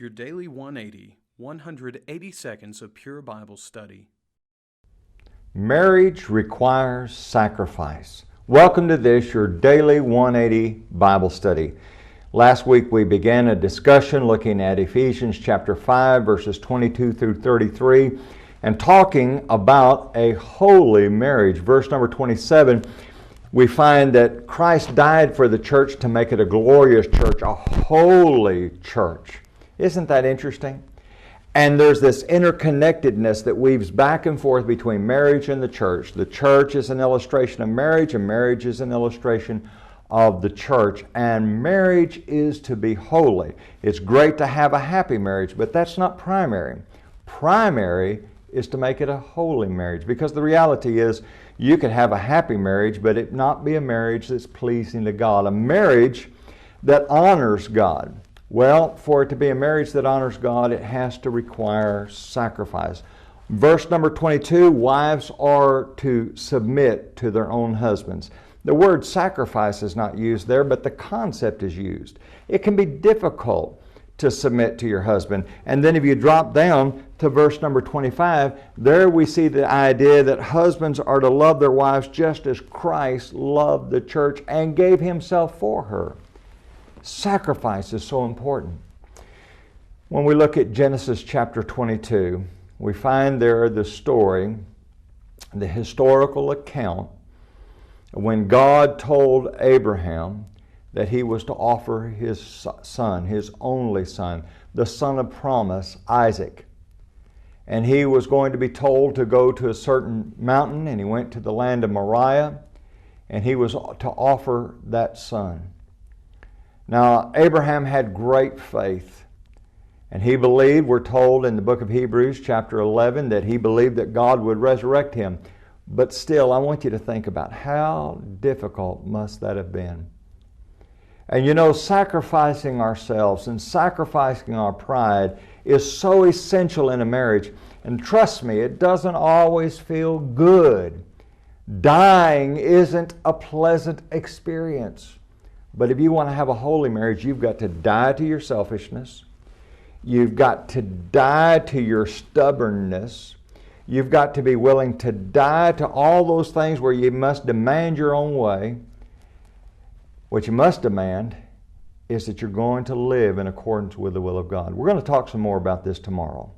Your Daily 180, 180 seconds of pure Bible study. Marriage requires sacrifice. Welcome to this, your Daily 180 Bible study. Last week we began a discussion looking at Ephesians chapter 5, verses 22 through 33, and talking about a holy marriage. Verse number 27, we find that Christ died for the church to make it a glorious church, a holy church. Isn't that interesting? And there's this interconnectedness that weaves back and forth between marriage and the church. The church is an illustration of marriage, and marriage is an illustration of the church. And marriage is to be holy. It's great to have a happy marriage, but that's not primary. Primary is to make it a holy marriage, because the reality is you could have a happy marriage, but it not be a marriage that's pleasing to God, a marriage that honors God. Well, for it to be a marriage that honors God, it has to require sacrifice. Verse number 22, wives are to submit to their own husbands. The word sacrifice is not used there, but the concept is used. It can be difficult to submit to your husband. And then if you drop down to verse number 25, there we see the idea that husbands are to love their wives just as Christ loved the church and gave himself for her. Sacrifice is so important. When we look at Genesis chapter 22, we find there the story, the historical account, when God told Abraham that he was to offer his son, his only son, the son of promise, Isaac. And he was going to be told to go to a certain mountain, and he went to the land of Moriah, and he was to offer that son. Now, Abraham had great faith, and he believed, we're told in the book of Hebrews chapter 11, that he believed that God would resurrect him. But still, I want you to think about how difficult must that have been. And you know, sacrificing ourselves and sacrificing our pride is so essential in a marriage. And trust me, it doesn't always feel good. Dying isn't a pleasant experience. But if you want to have a holy marriage, you've got to die to your selfishness. You've got to die to your stubbornness. You've got to be willing to die to all those things where you must demand your own way. What you must demand is that you're going to live in accordance with the will of God. We're going to talk some more about this tomorrow.